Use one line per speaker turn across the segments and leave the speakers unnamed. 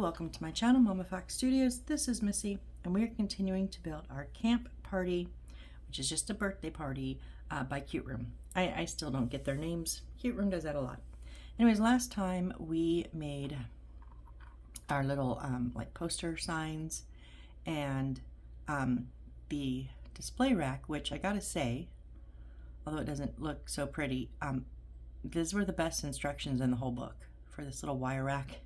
welcome to my channel, Mama Fox Studios. This is Missy, and we are continuing to build our camp party, which is just a birthday party by Cute Room. I still don't get their names. Cute Room does that a lot. Anyways, last time we made our little like poster signs and the display rack, which I gotta say, although it doesn't look so pretty, these were the best instructions in the whole book for this little wire rack.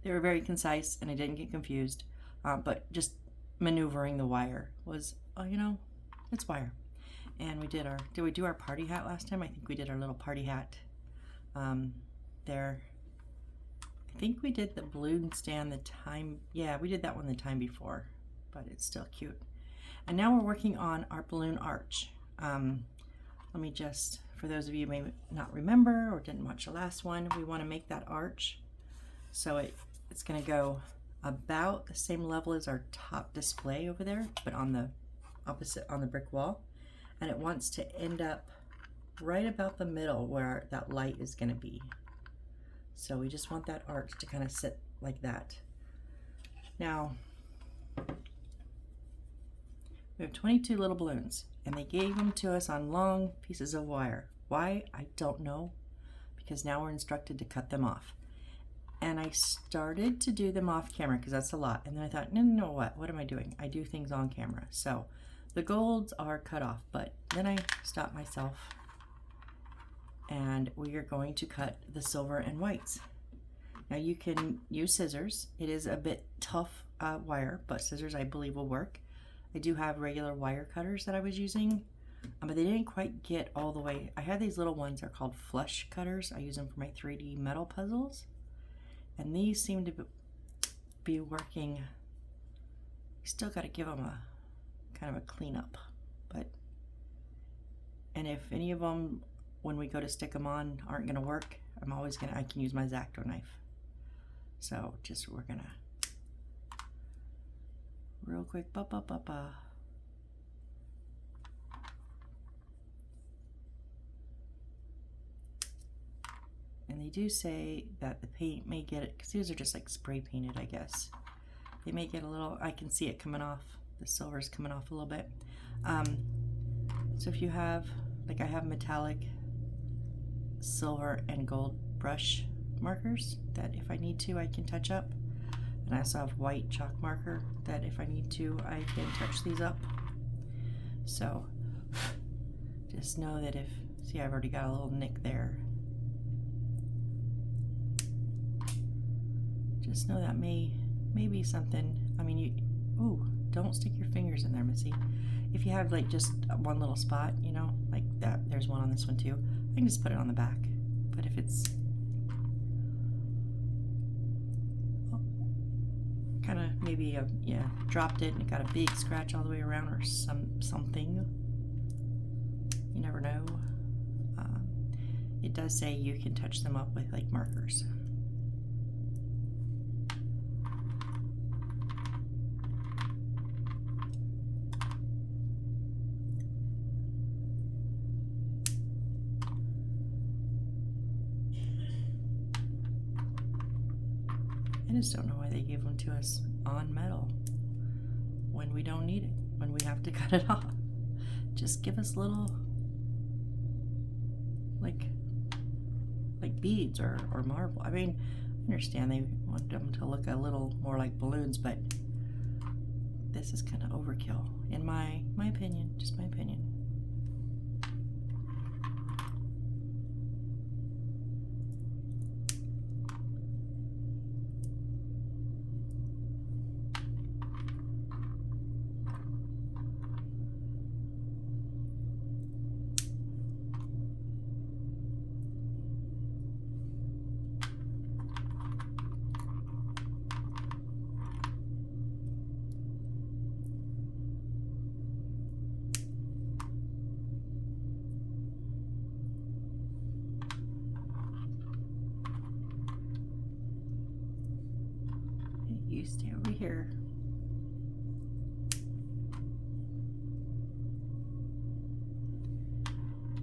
They were very concise and I didn't get confused, but just maneuvering the wire was, you know, it's wire. And we did we do our party hat last time? I think we did our little party hat there. I think we did the balloon stand yeah, we did that one the time before, but it's still cute. And now we're working on our balloon arch. Let me just, for those of you who may not remember or didn't watch the last one, we want to make that arch. So it's going to go about the same level as our top display over there, but on the opposite, on the brick wall. And it wants to end up right about the middle where that light is going to be. So we just want that arch to kind of sit like that. Now, we have 22 little balloons, and they gave them to us on long pieces of wire. Why? I don't know, because now we're instructed to cut them off. And I started to do them off camera because that's a lot. And then I thought, no, what am I doing? I do things on camera. So the golds are cut off, but then I stopped myself and we are going to cut the silver and whites. Now you can use scissors. It is a bit tough wire, but scissors I believe will work. I do have regular wire cutters that I was using, but they didn't quite get all the way. I had these little ones, they're called flush cutters. I use them for my 3D metal puzzles. And these seem to be working. You still got to give them a kind of a cleanup, and if any of them, when we go to stick them on, aren't going to work, I can use my X-Acto knife. So we're gonna real quick, And they do say that the paint may get it, because these are just like spray painted, I guess. They may get a little, I can see it coming off. The silver's coming off a little bit. So if you have, like I have metallic silver and gold brush markers that if I need to, I can touch up. And I also have white chalk marker that if I need to, I can touch these up. So just know that see, I've already got a little nick there. Just know that may be something. I mean, ooh, don't stick your fingers in there, Missy. If you have like just one little spot, you know, like that, there's one on this one too. I can just put it on the back. But if it's kind of maybe dropped it and it got a big scratch all the way around or something, you never know. It does say you can touch them up with like markers. I just don't know why they gave them to us on metal when we don't need it, when we have to cut it off. Just give us little like beads or marble. I mean, I understand they want them to look a little more like balloons, but this is kind of overkill in my opinion, just my opinion. You stay over here.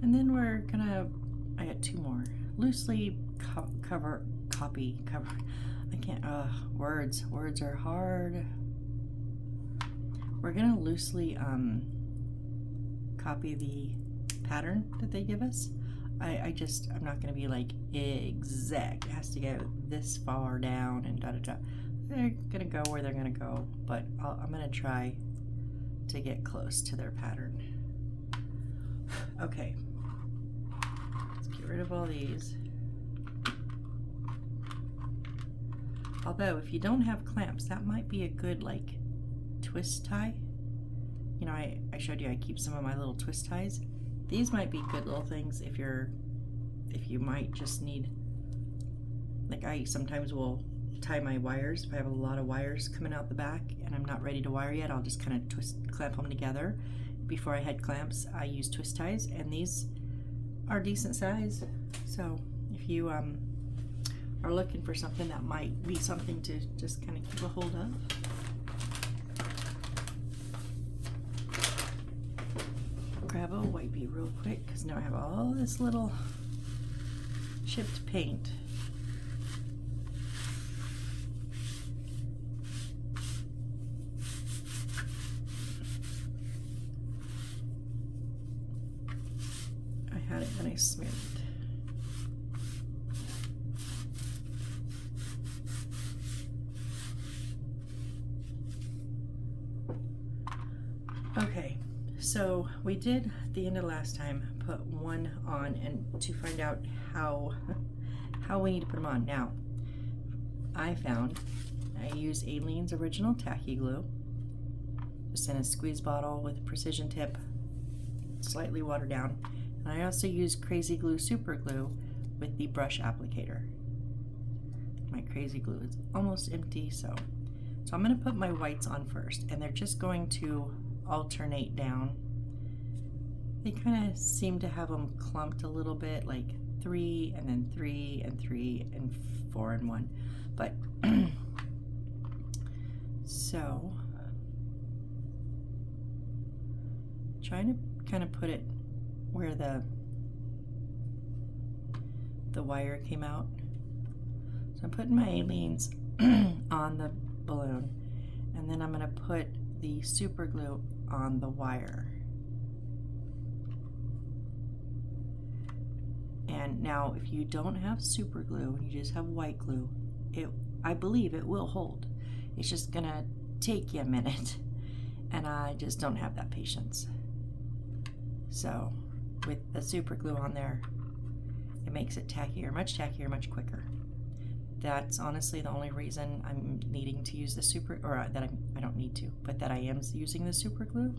And then we're gonna, I got two more. Loosely I can't, words are hard. We're gonna loosely copy the pattern that they give us. I'm not gonna be like exact. It has to go this far down and da da da. They're gonna go where they're gonna go, but I'm gonna try to get close to their pattern. Okay, let's get rid of all these. Although if you don't have clamps, that might be a good like twist tie. You know, I showed you I keep some of my little twist ties. These might be good little things if you might just need, like I sometimes will tie my wires. If I have a lot of wires coming out the back and I'm not ready to wire yet, I'll just kind of clamp them together. Before I had clamps, I used twist ties, and these are decent size. So if you are looking for something that might be something to just kind of keep a hold of. Grab a wipey real quick, because now I have all this little chipped paint. I had it and I smeared it. Okay, so we did the end of last time put one on, and to find out how we need to put them on. Now, I found I use Aleene's Original Tacky Glue, just in a squeeze bottle with a precision tip, slightly watered down. And I also use Crazy Glue Super Glue with the brush applicator. My Crazy Glue is almost empty, so I'm going to put my whites on first, and they're just going to alternate down. They kind of seem to have them clumped a little bit, like 3 and then 3 and 3 and 4 and 1. But so trying to kind of put it where the wire came out. So I'm putting my Aleene's on the balloon, and then I'm going to put the super glue on the wire. And now if you don't have super glue and you just have white glue, I believe it will hold. It's just gonna take you a minute, and I just don't have that patience. So with the super glue on there, it makes it tackier, much quicker. That's honestly the only reason I'm needing to use the super, or that I don't need to, but that I am using the super glue.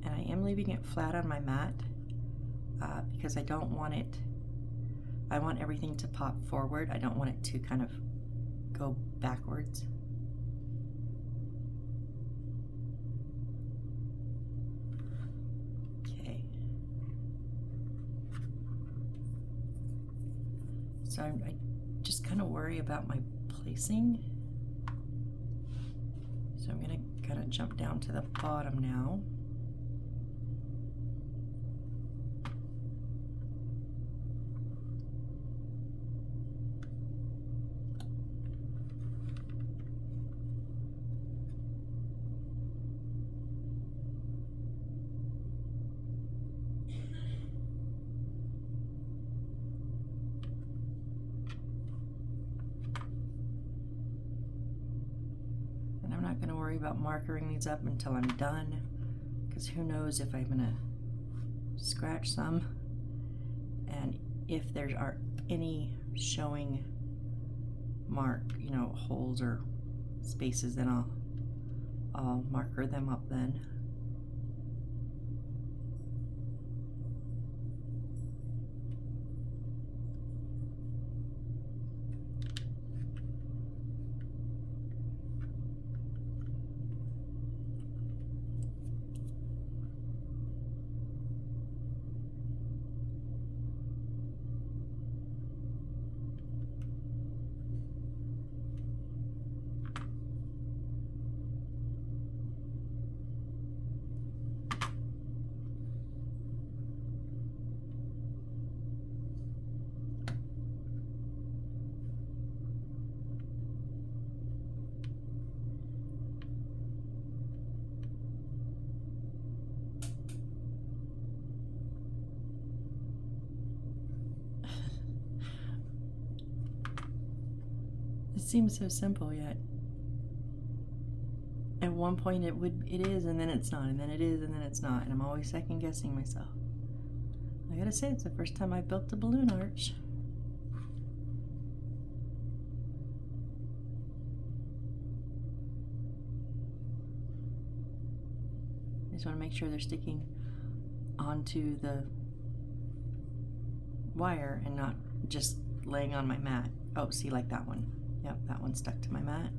And I am leaving it flat on my mat because I don't want it, I want everything to pop forward. I don't want it to kind of go backwards. Okay. So I just kind of worry about my placing. So I'm going to kind of jump down to the bottom now. Going to worry about markering these up until I'm done, because who knows if I'm going to scratch some, and if there are any showing holes or spaces, then I'll marker them up then. seems so simple, yet at one point it is, and then it's not, and then it is, and then it's not, and I'm always second guessing myself. I gotta say, it's the first time I built a balloon arch. I just want to make sure they're sticking onto the wire and not just laying on my mat. Oh, see, like that one. Yep, that one stuck to my mat.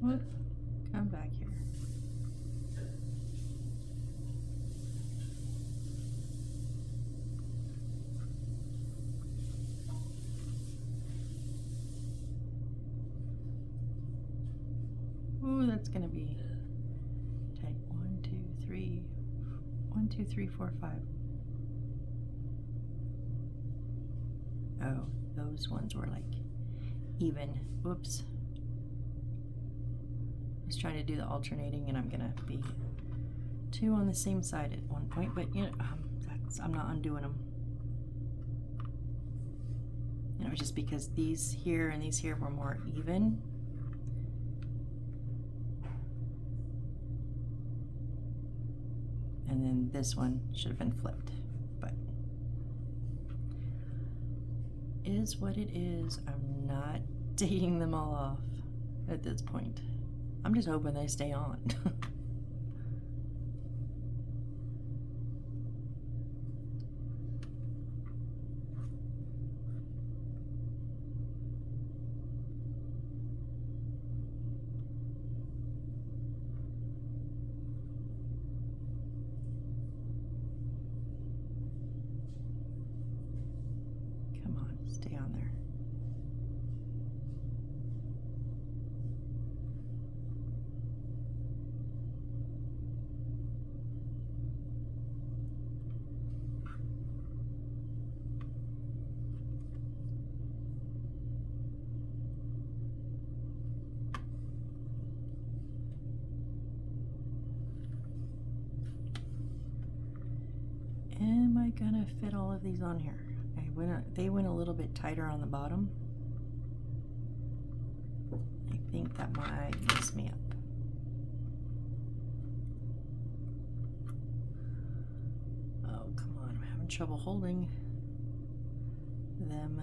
Whoop, come back here. Ooh, that's gonna be tight. 1, 2, 3, 1, 2, 3, 4, 5. Oh, those ones were like even. Whoops. I was trying to do the alternating, and I'm gonna be 2 on the same side at one point, but you know, I'm not undoing them. And it was just because these here and these here were more even. And then this one should have been flipped, but is what it is. I'm not taking them all off at this point. I'm just hoping they stay on. Come on, stay on there. Am I gonna fit all of these on here? They went a little bit tighter on the bottom. I think that might mess me up. Oh, come on, I'm having trouble holding them.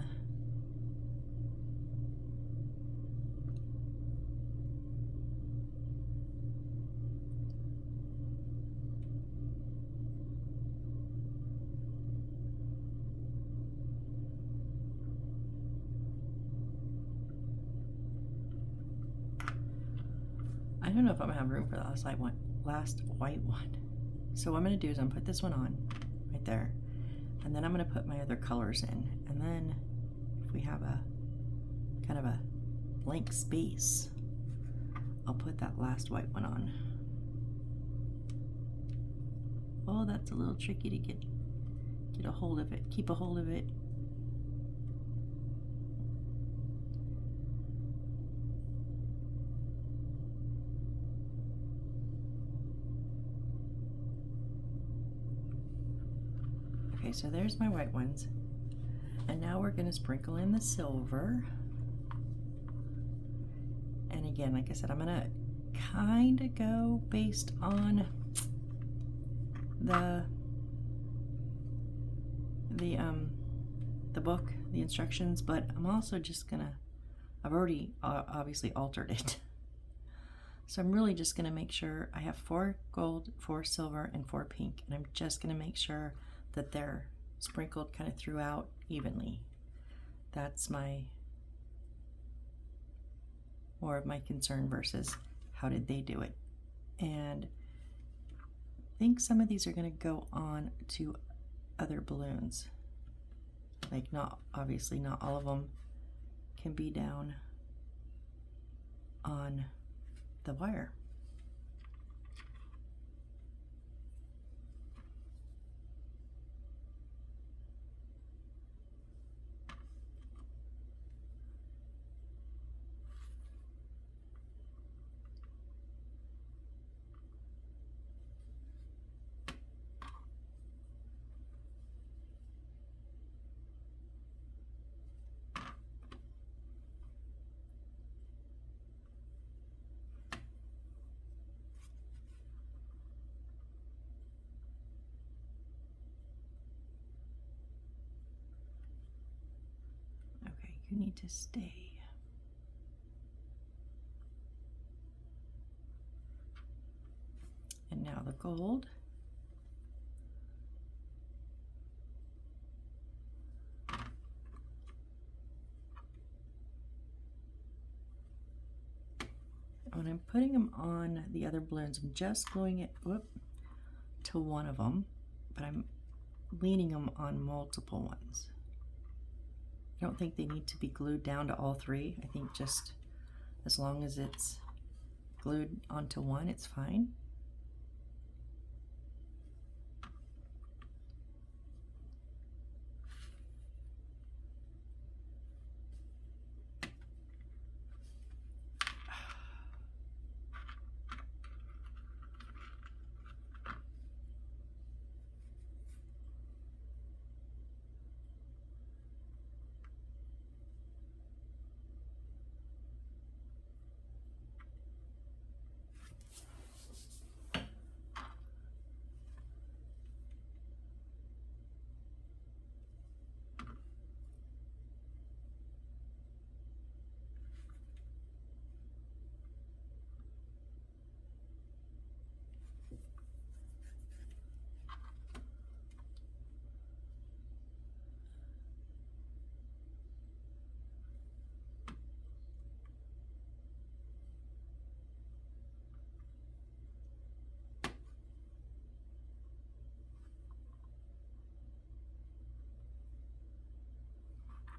I don't know if I'm gonna have room for the last white one. So what I'm gonna do is I'm gonna put this one on right there, and then I'm gonna put my other colors in, and then if we have a kind of a blank space, I'll put that last white one on. Oh, that's a little tricky to get a hold of it, keep a hold of it. Okay, so there's my white ones. And now we're going to sprinkle in the silver. And again, like I said, I'm going to kind of go based on the book, the instructions, but I'm also just going to, I've already obviously altered it. So I'm really just going to make sure I have 4 gold, 4 silver, and 4 pink. And I'm just going to make sure that they're sprinkled kind of throughout evenly. That's more of my concern versus how did they do it. And I think some of these are going to go on to other balloons. Like obviously not all of them can be down on the wire. You need to stay. And now the gold. When I'm putting them on the other balloons, I'm just gluing it to one of them, but I'm leaning them on multiple ones. I don't think they need to be glued down to all 3. I think just as long as it's glued onto one, it's fine.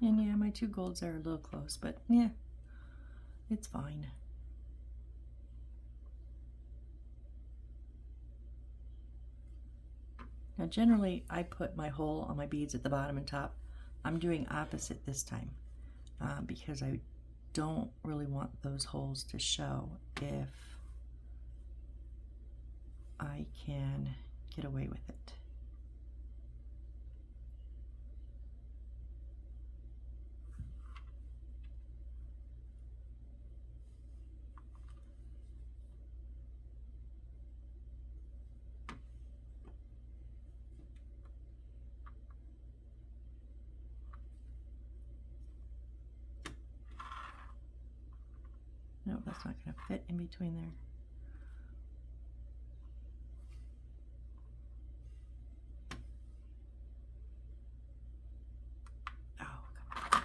And yeah, my 2 golds are a little close, but yeah, it's fine. Now generally I put my hole on my beads at the bottom and top. I'm doing opposite this time because I don't really want those holes to show if I can get away with it. No, that's not going to fit in between there. Oh, come on.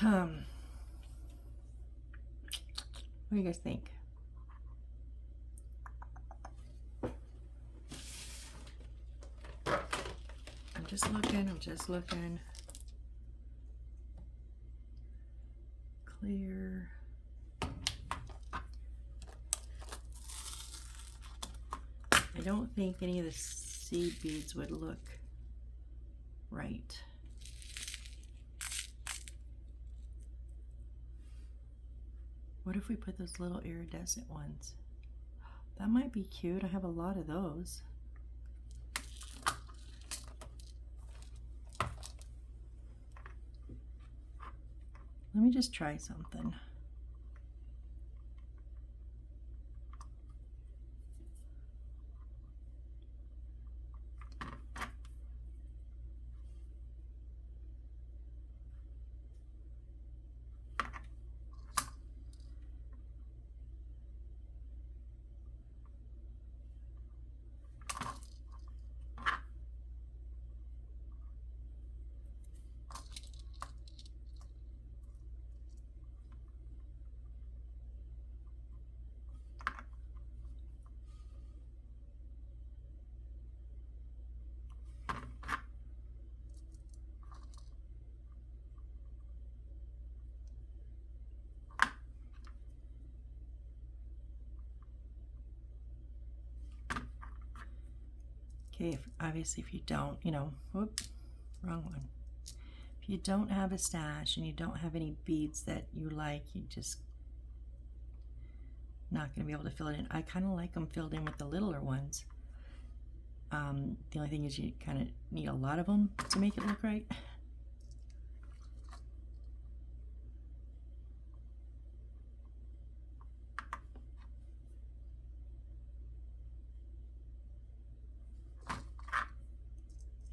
What do you guys think? I'm just looking. Clear. I don't think any of the seed beads would look right. What if we put those little iridescent ones? That might be cute. I have a lot of those. Let me just try something. Okay, obviously if you don't, whoop, wrong one. If you don't have a stash and you don't have any beads that you like, you just not going to be able to fill it in. I kind of like them filled in with the littler ones. The only thing is you kind of need a lot of them to make it look right.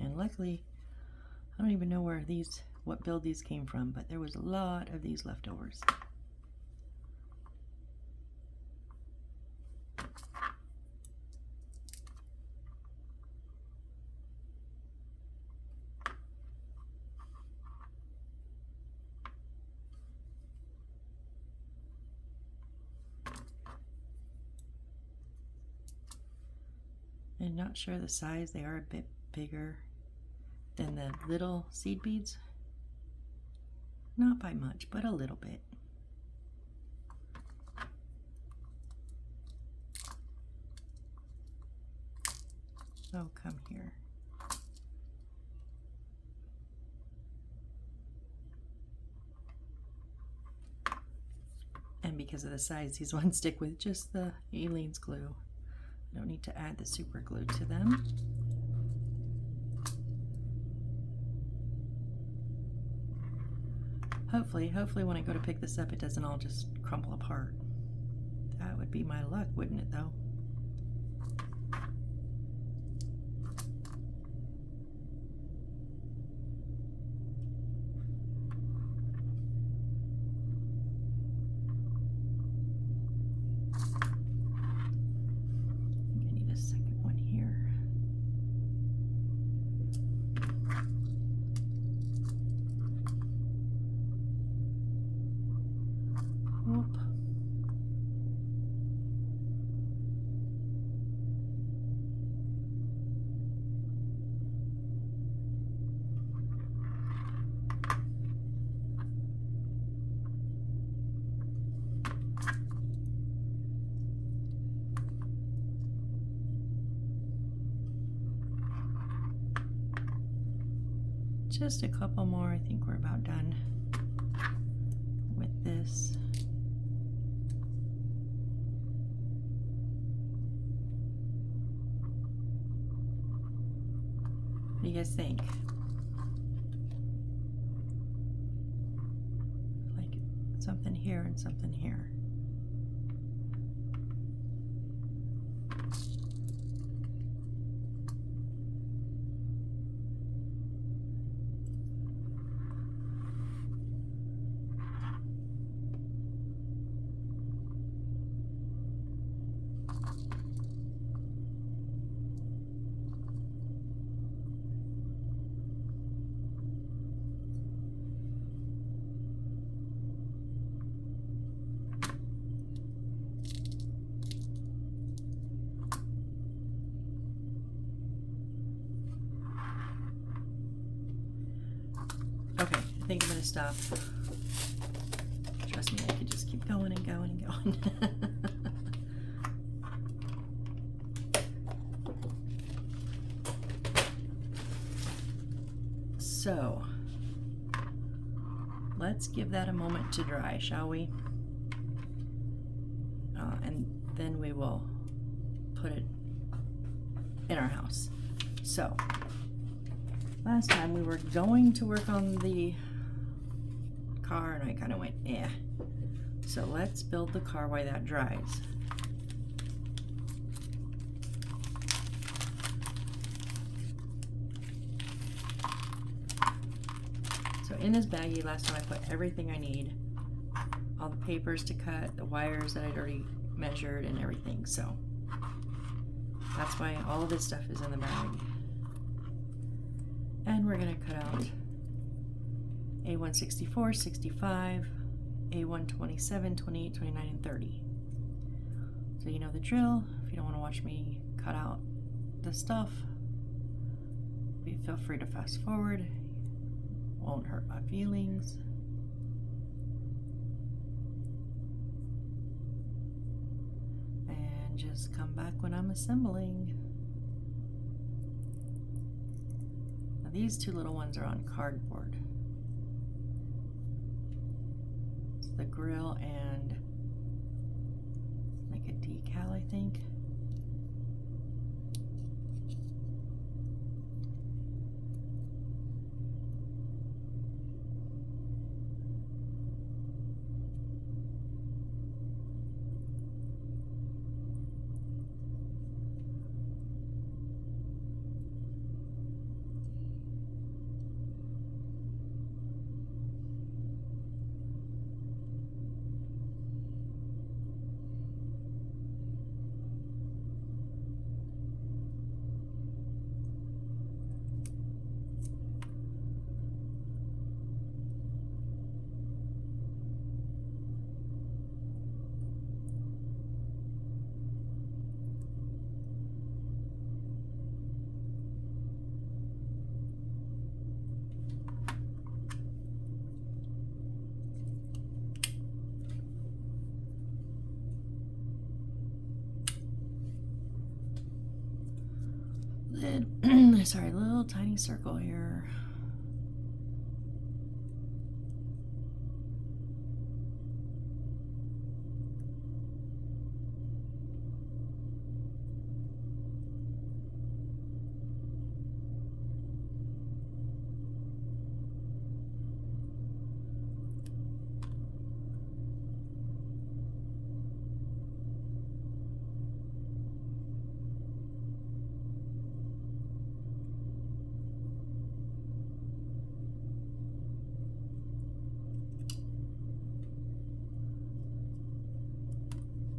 And luckily, I don't even know what build these came from, but there was a lot of these leftovers. I'm not sure the size. They are a bit bigger than the little seed beads. Not by much, but a little bit. Oh, come here. And because of the size, these ones stick with just the Aleene's glue. I don't need to add the super glue to them. Hopefully when I go to pick this up, it doesn't all just crumble apart. That would be my luck, wouldn't it, though? I need a second one here. Whoop. Just a couple more. I think we're about done with this. What do you guys think? Like something here and something here. think I'm gonna stop. Trust me, I could just keep going and going and going. So, let's give that a moment to dry, shall we? And then we will put it in our house. So, last time we were going to work on the car and I kind of went, eh. So let's build the car while that dries. So in this baggie, last time I put everything I need, all the papers to cut, the wires that I'd already measured and everything. So that's why all of this stuff is in the bag. And we're gonna cut out A164, 65, A127, 28, 29, and 30. So you know the drill. If you don't want to watch me cut out the stuff, feel free to fast forward. Won't hurt my feelings. And just come back when I'm assembling. Now these two little ones are on cardboard. It's the grill and like a decal, I think. Sorry, little tiny circle here.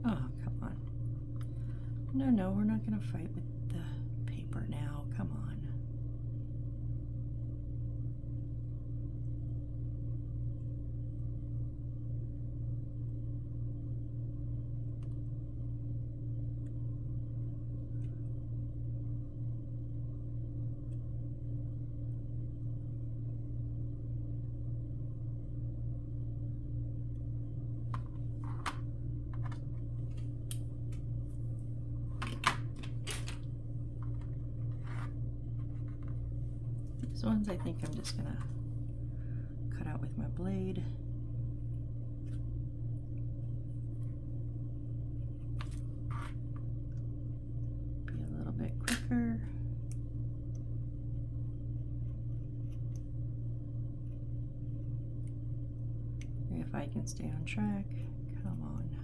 Oh, come on. No, we're not going to fight with the paper now. Come on. These ones I think I'm just gonna cut out with my blade. Be a little bit quicker. If I can stay on track, come on.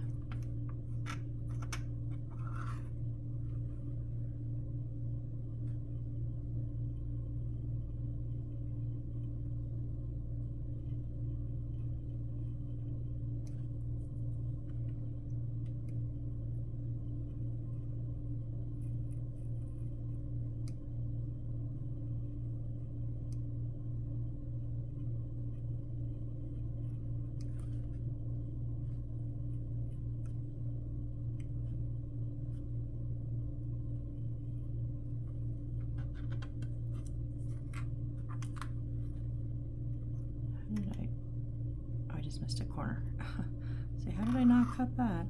just missed a corner. See, how did I not cut that?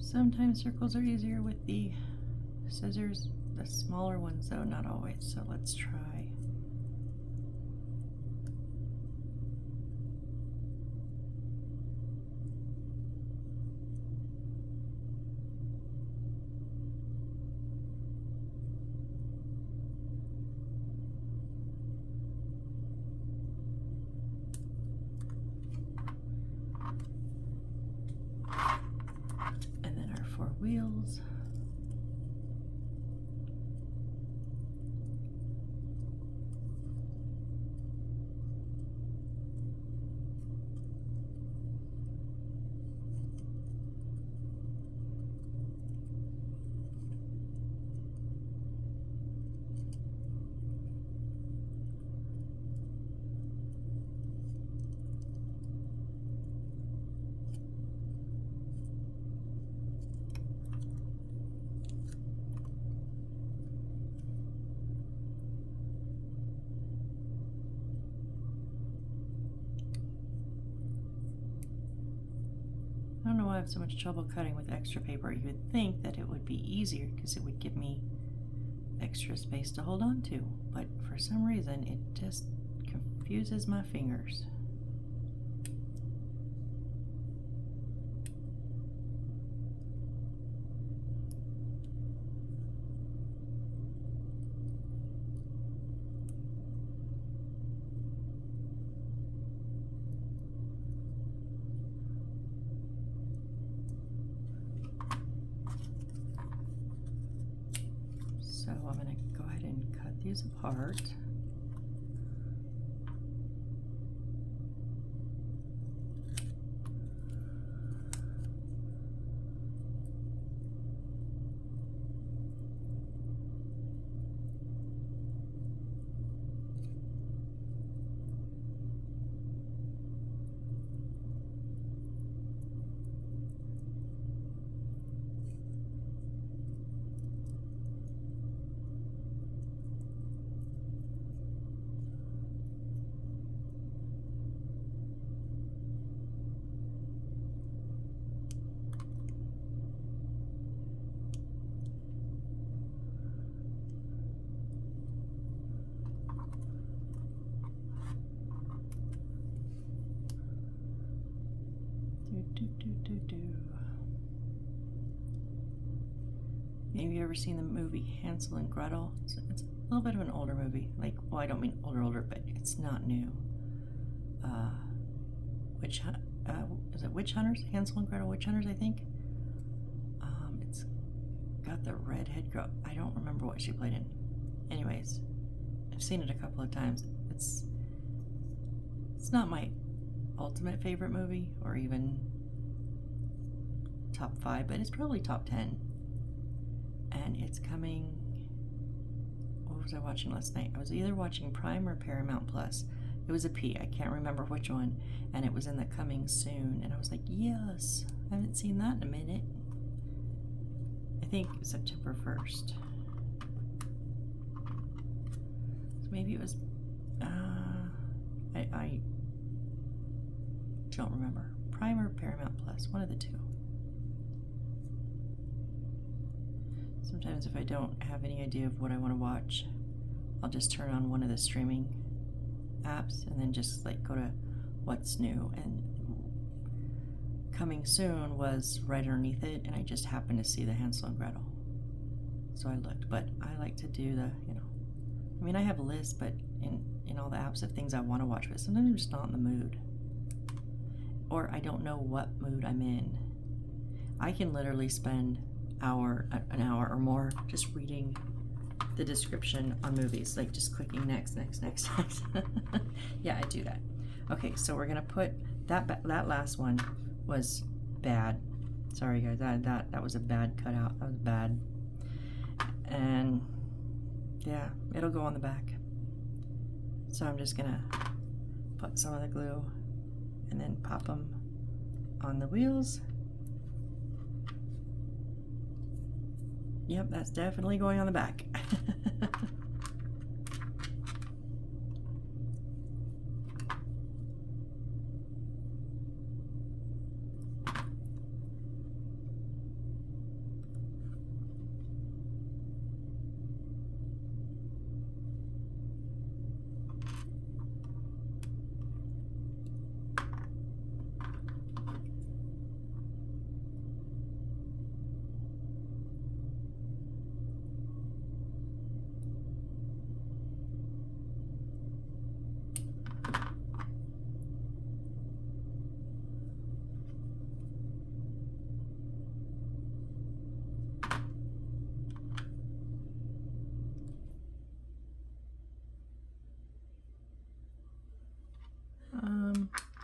Sometimes circles are easier with the scissors, the smaller ones though, not always. So let's try. And then our 4 wheels. I don't know why I have so much trouble cutting with extra paper. You would think that it would be easier because it would give me extra space to hold on to, but for some reason it just confuses my fingers. So I'm going to go ahead and cut these apart. Have you ever seen the movie Hansel and Gretel? It's a little bit of an older movie. Like, well, I don't mean older, but it's not new. Is it Witch Hunters? Hansel and Gretel Witch Hunters, I think. It's got the redhead girl. I don't remember what she played in. Anyways, I've seen it a couple of times. It's not my ultimate favorite movie, or even top 5, but it's probably top 10. And it's coming. What was I watching last night? I was either watching Prime or Paramount Plus. It was a P. I can't remember which one. And it was in the coming soon. And I was like, yes, I haven't seen that in a minute. I think September 1st. So maybe it was. I don't remember. Prime or Paramount Plus. One of the two. Sometimes if I don't have any idea of what I want to watch, I'll just turn on one of the streaming apps and then just like go to what's new. And coming soon was right underneath it, and I just happened to see the Hansel and Gretel. So I looked, but I like to do the, I mean, I have lists, but in all the apps of things I want to watch, but sometimes I'm just not in the mood. Or I don't know what mood I'm in. I can literally spend an hour or more just reading the description on movies, like just clicking next. Yeah, I do that. Okay, so we're gonna put that last one was bad. Sorry guys, that was a bad cutout. That was bad. And yeah, it'll go on the back. So I'm just gonna put some of the glue and then pop them on the wheels. Yep, that's definitely going on the back.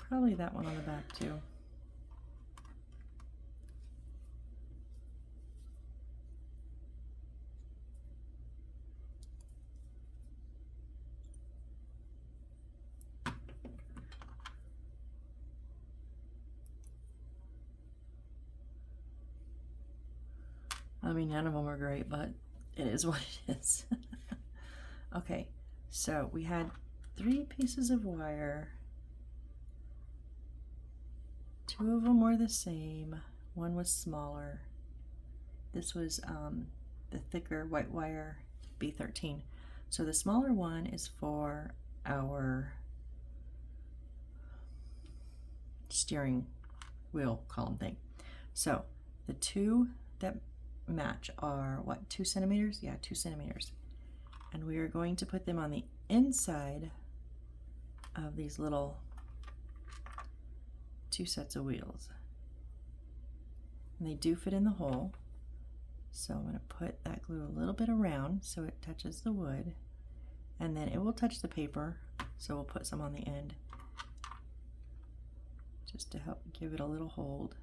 Probably that one on the back too. I mean, none of them are great, but it is what it is. Okay, so we had 3 pieces of wire. 2 of them were the same. 1 was smaller. This was the thicker white wire B13. So the smaller one is for our steering wheel column thing. So the 2 that match are what, 2 centimeters? Yeah, 2 centimeters. And we are going to put them on the inside of these little 2 sets of wheels. And they do fit in the hole. So I'm going to put that glue a little bit around so it touches the wood, and then it will touch the paper, so we'll put some on the end just to help give it a little hold.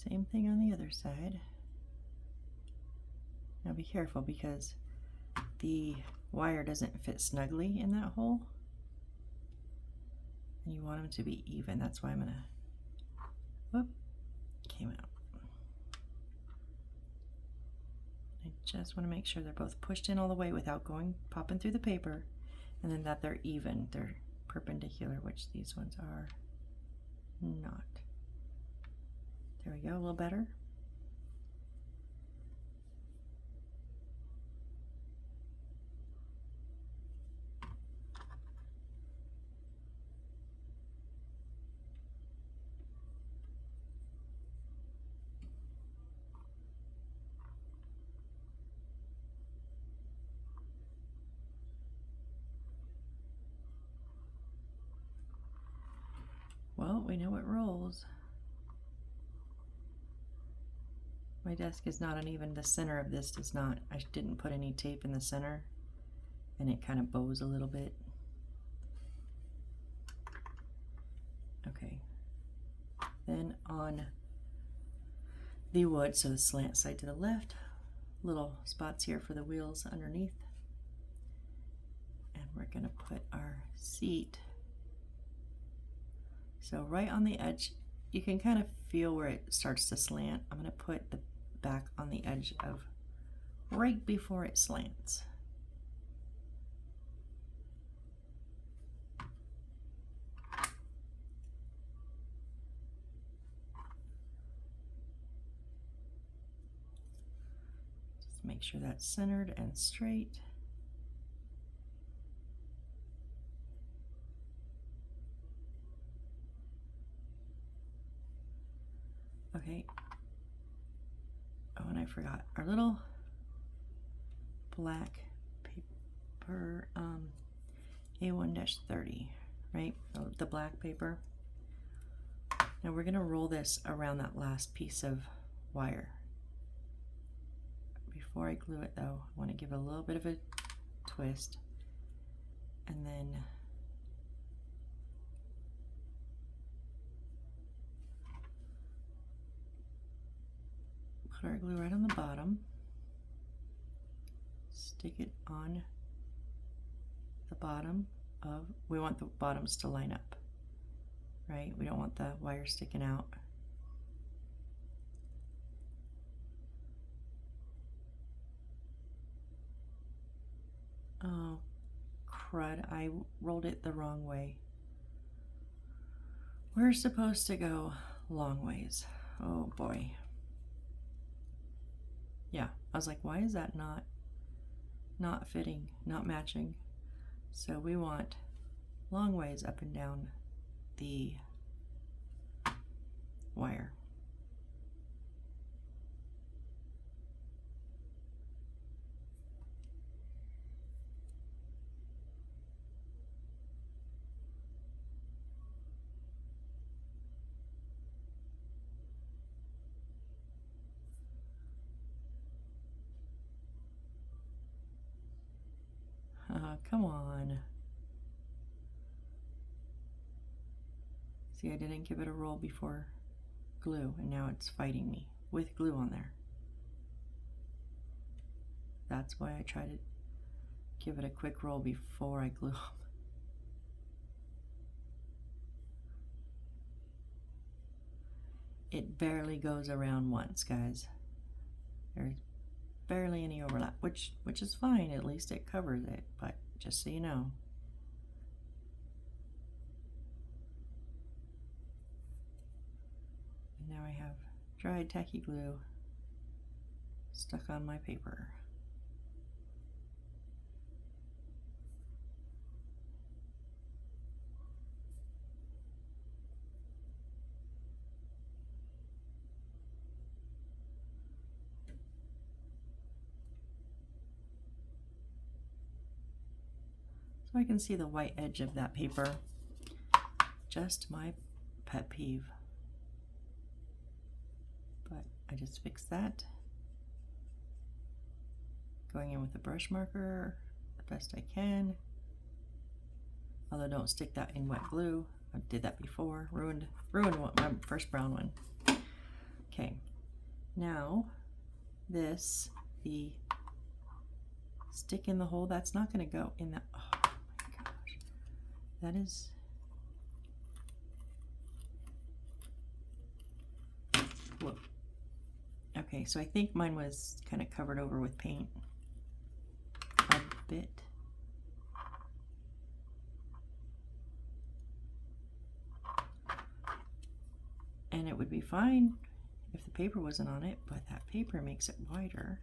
Same thing on the other side. Now be careful because the wire doesn't fit snugly in that hole. And you want them to be even. That's why I'm gonna, whoop, came out. I just want to make sure they're both pushed in all the way without popping through the paper, and then that they're even, they're perpendicular, which these ones are not. There we go, a little better. Well, we know it rolls. My desk is not uneven. The center of this does not. I didn't put any tape in the center, and it kind of bows a little bit. Okay. Then on the wood, so the slant side to the left, little spots here for the wheels underneath. And we're going to put our seat. So right on the edge, you can kind of feel where it starts to slant. I'm going to put the back on the edge of right before it slants. Just make sure that's centered and straight. Okay. Oh, and I forgot our little black paper. A1-30, right? The black paper. Now we're going to roll this around that last piece of wire. Before I glue it though, I want to give it a little bit of a twist, and then put our glue right on the bottom, stick it on the bottom of, we want the bottoms to line up, right? We don't want the wire sticking out. Oh, crud, I rolled it the wrong way. We're supposed to go long ways. Oh boy. Yeah, I was like, why is that not fitting, not matching? So we want long ways up and down the wire. Come on. See, I didn't give it a roll before glue, and now it's fighting me with glue on there. That's why I try to give it a quick roll before I glue them. It barely goes around once, guys. There's barely any overlap, which is fine. At least it covers it, but just so you know. And now I have dried tacky glue stuck on my paper. So I can see the white edge of that paper. Just my pet peeve. But I just fixed that. Going in with a brush marker the best I can. Although don't stick that in wet glue. I did that before. Ruined my first brown one. Okay. Now this, the stick in the hole, that's not going to go in that. Oh my gosh. That is. Whoa. Okay, so I think mine was kind of covered over with paint a bit. And it would be fine if the paper wasn't on it, but that paper makes it wider.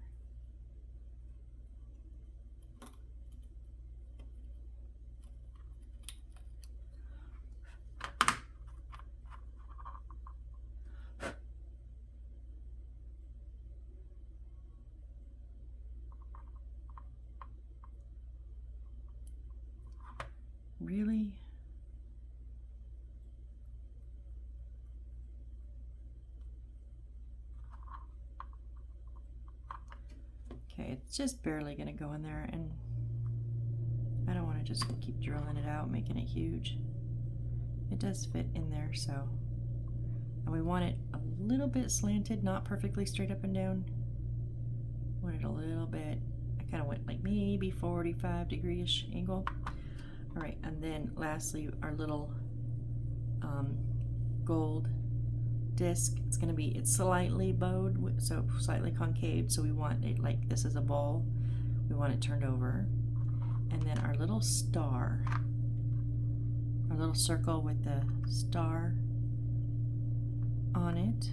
Really? Okay, it's just barely going to go in there, and I don't want to just keep drilling it out, making it huge. It does fit in there, so. And we want it a little bit slanted, not perfectly straight up and down. Want it a little bit. I kind of went like maybe 45-degree-ish angle. All right, and then lastly, our little gold disc. It's slightly bowed, so slightly concave. So we want it like this is a ball. We want it turned over, and then our little star, our little circle with the star on it.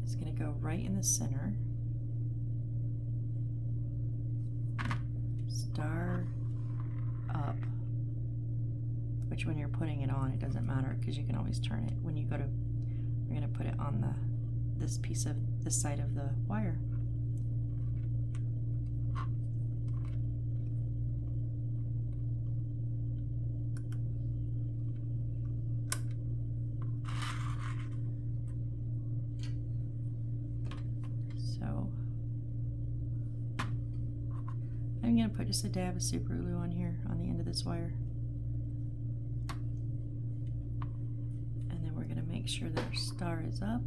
It's going to go right in the center. Star up, which when you're putting it on, it doesn't matter because you can always turn it. When you go to we're going to put it on this side of the wire. So I'm going to put just a dab of super glue on here on the end of this wire. And then we're going to make sure that our star is up.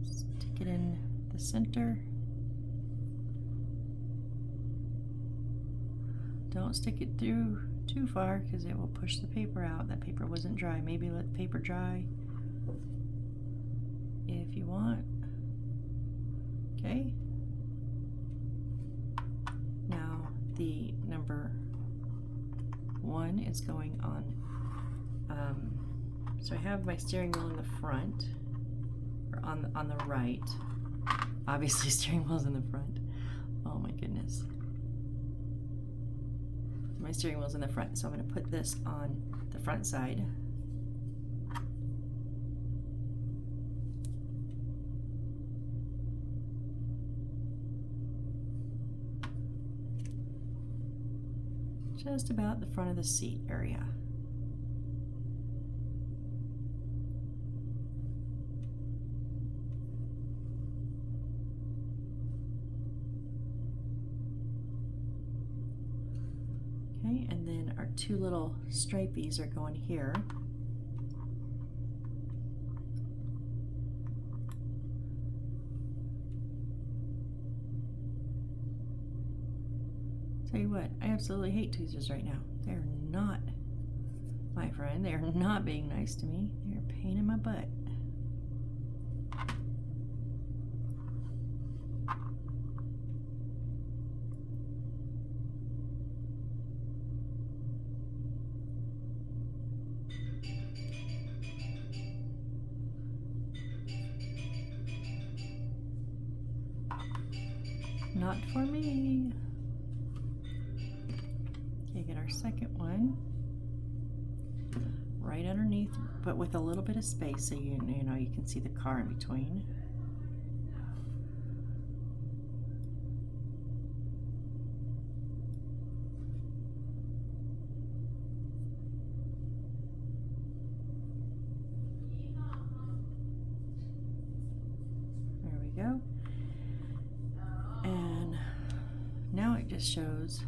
Stick it in the center. Don't stick it through too far because it will push the paper out. That paper wasn't dry. Maybe let the paper dry if you want. Okay. Now the number 1 is going on. So I have my steering wheel in the front, or on the right. Obviously, steering wheel's in the front. Oh my goodness. My steering wheel's in the front, so I'm going to put this on the front side. Just about the front of the seat area. Okay, and then our 2 little stripies are going here. Tell you what, I absolutely hate tweezers right now. They're not, my friend, they're not being nice to me. They're a pain in my butt. Not for me. Okay, get our second one right underneath, but with a little bit of space so you know you can see the car in between. There we go. And now it just shows.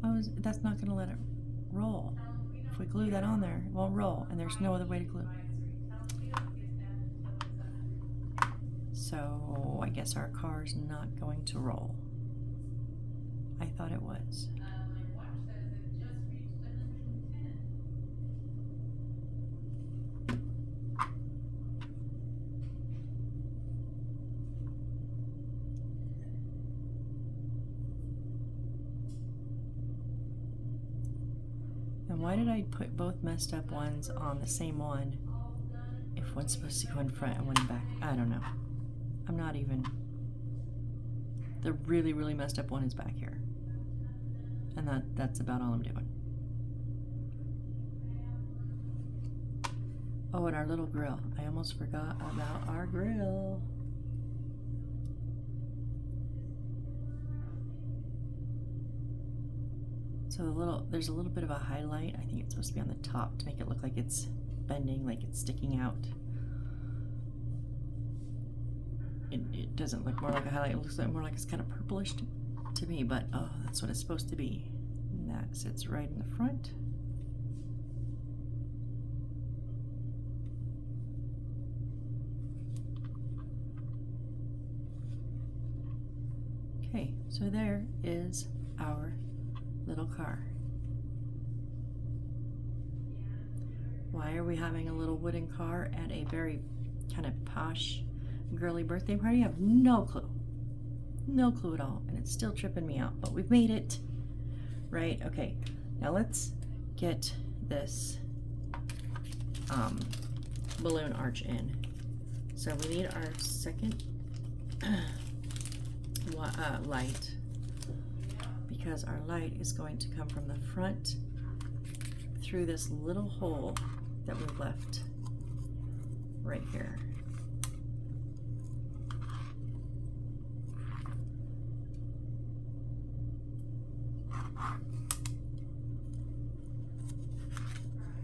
Oh, that's not going to let it roll. If we glue that on there, it won't roll, and there's no other way to glue. So I guess our car's not going to roll. I thought it was. And why did I put both messed up ones on the same one if one's supposed to go in front and one in back? I don't know. I'm not even. The really, really messed up one is back here. And that's about all I'm doing. Oh, and our little grill. I almost forgot about our grill. So there's a little bit of a highlight. I think it's supposed to be on the top to make it look like it's bending, like it's sticking out. It doesn't look more like a highlight. It looks like more like it's kind of purplish to me, but oh, that's what it's supposed to be. And that sits right in the front. Okay, so there is our little car. Why are we having a little wooden car at a very kind of posh, girly birthday party? I have no clue. No clue at all. And it's still tripping me out, but we've made it. Right? Okay. Now let's get this balloon arch in. So we need our second light, because our light is going to come from the front through this little hole that we left right here.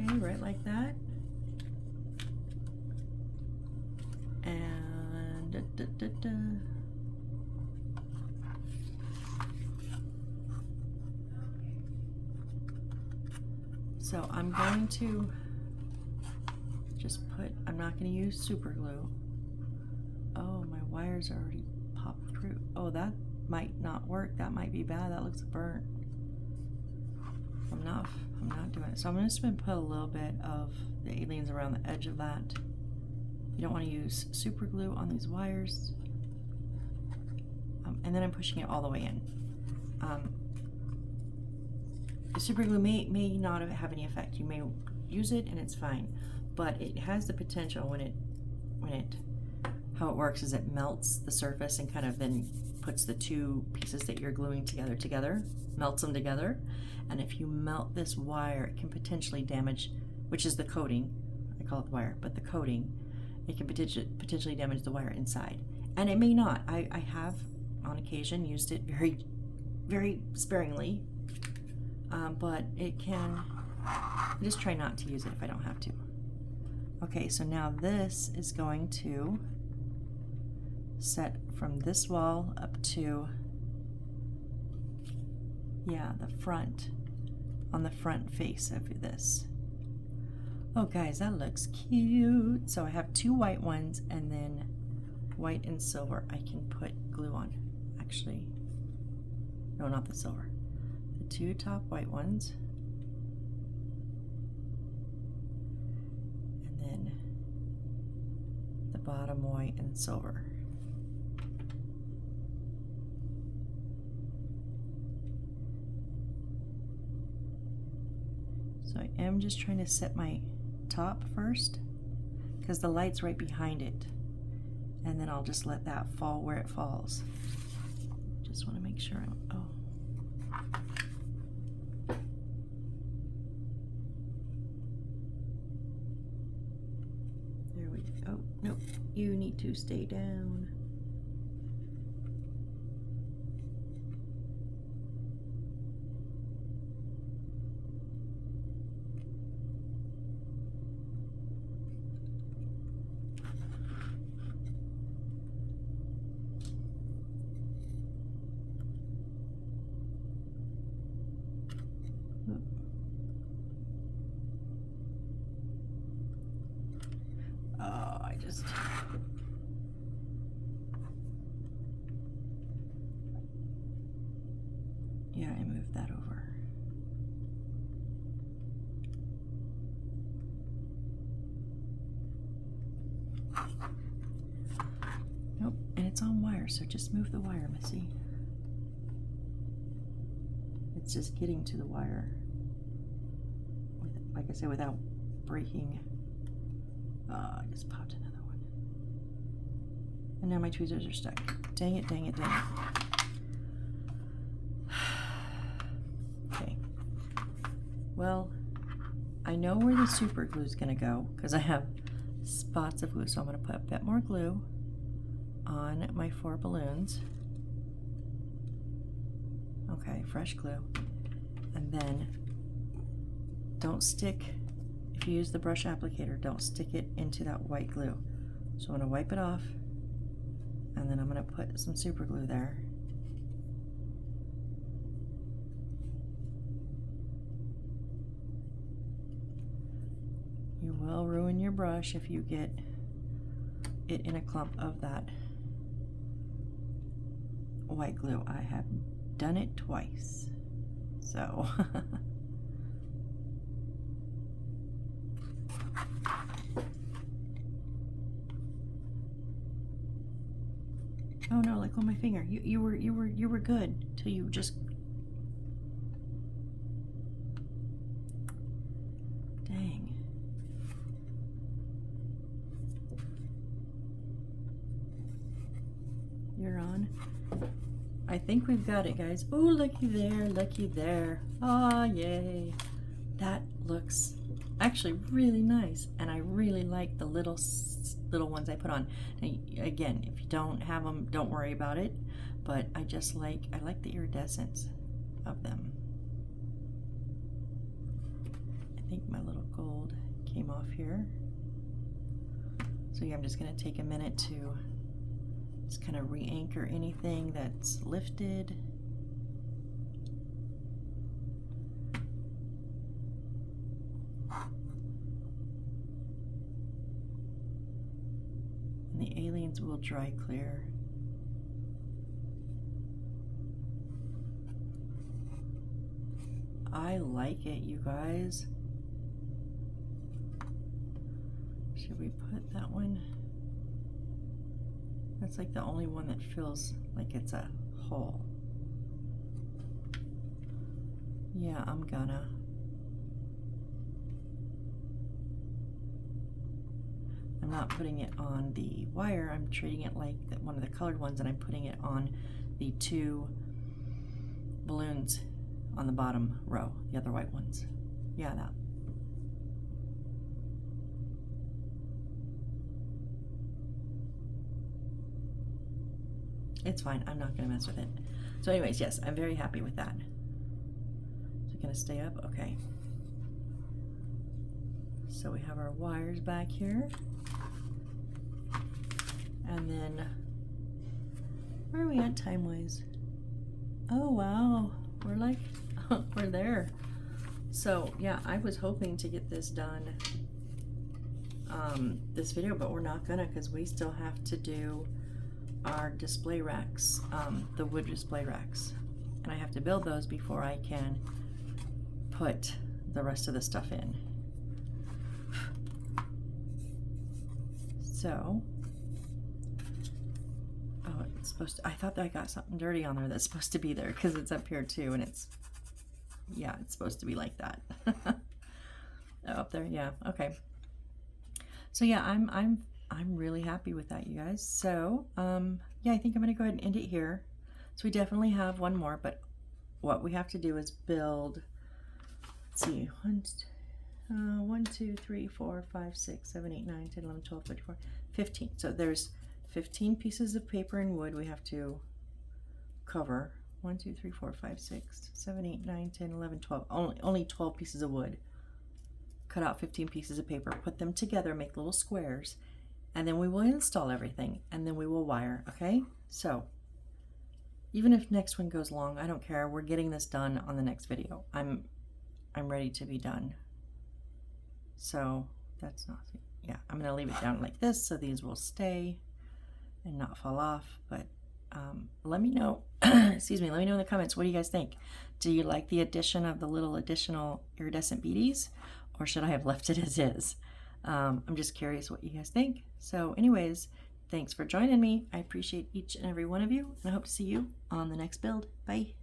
Okay, right like that. And so I'm going to just put, I'm not going to use super glue. Oh, my wires are already popped through. Oh, that might not work. That might be bad. That looks burnt. I'm not doing it. So I'm just going to put a little bit of the aliens around the edge of that. You don't want to use super glue on these wires. And then I'm pushing it all the way in. The super glue may not have any effect. You may use it and it's fine, but it has the potential how it works is it melts the surface and kind of then puts the two pieces that you're gluing together, melts them together. And if you melt this wire, it can potentially damage, which is the coating. I call it the wire, but the coating, it can potentially damage the wire inside. And it may not. I have on occasion used it very, very sparingly, but it can, just try not to use it if I don't have to. Okay, so now this is going to set from this wall up to, yeah, the front, on the front face of this. Oh guys, that looks cute. So I have two white ones and then white and silver I can put glue on. Actually, no, not the silver. The two top white ones. And then the bottom white and silver. So I am just trying to set my top first because the light's right behind it, and then I'll just let that fall where it falls. Just want to make sure there we go. Oh, nope, you need to stay down. Yeah, I moved that over. Nope, and it's on wire, so just move the wire, Missy. It's just getting to the wire, like I said, without breaking. I just popped another one. And now my tweezers are stuck. Dang it, dang it, dang it. Okay. Well, I know where the super glue is going to go because I have spots of glue. So I'm going to put a bit more glue on my 4 balloons. Okay, fresh glue. And then don't stick, if you use the brush applicator, don't stick it into that white glue. So I'm going to wipe it off, and then I'm going to put some super glue there. You will ruin your brush if you get it in a clump of that white glue. I have done it twice, so oh no, like on my finger. You were good till you just, dang. You're on. I think we've got it, guys. Oh, looky there, looky there. Ah, yay. That looks actually really nice, and I really like the little ones I put on. Now, again, if you don't have them, don't worry about it, but I like the iridescence of them. I think my little gold came off here. So yeah, I'm just going to take a minute to just kind of re-anchor anything that's lifted. And the aliens will dry clear. I like it, you guys. Should we put that one? That's like the only one that feels like it's a hole. Yeah, I'm gonna. I'm not putting it on the wire. I'm treating it like one of the colored ones, and I'm putting it on the 2 balloons on the bottom row, the other white ones. Yeah, that. It's fine. I'm not going to mess with it. So anyways, yes, I'm very happy with that. Is it going to stay up? Okay. So we have our wires back here. And then, where are we at time-wise? Oh, wow. We're like, we're there. So, yeah, I was hoping to get this done this video, but we're not gonna, because we still have to do our display racks, the wood display racks, and I have to build those before I can put the rest of the stuff in. So, oh, it's supposed to, I thought that I got something dirty on there that's supposed to be there, because it's up here too, and it's, yeah, it's supposed to be like that. Oh, up there, yeah, okay. So yeah, I'm really happy with that, you guys. So yeah, I think I'm gonna go ahead and end it here. So we definitely have one more, but what we have to do is build, let's see, 1, 2, 3, 4, 5, 6, 7, 8, 9, 10, 11, 12, 13, 14, 15. So there's 15 pieces of paper and wood we have to cover. 1, 2, 3, 4, 5, 6, 7, 8, 9, 10, 11, 12. Only 12 pieces of wood. Cut out 15 pieces of paper, put them together, make little squares, and then we will install everything, and then we will wire, okay? So, even if next one goes long, I don't care. We're getting this done on the next video. I'm ready to be done. So, that's not, yeah, I'm gonna leave it down like this so these will stay and not fall off, but let me know, excuse me, let me know in the comments, what do you guys think? Do you like the addition of the little additional iridescent beadies, or should I have left it as is? I'm just curious what you guys think. So anyways, thanks for joining me. I appreciate each and every one of you, and I hope to see you on the next build. Bye.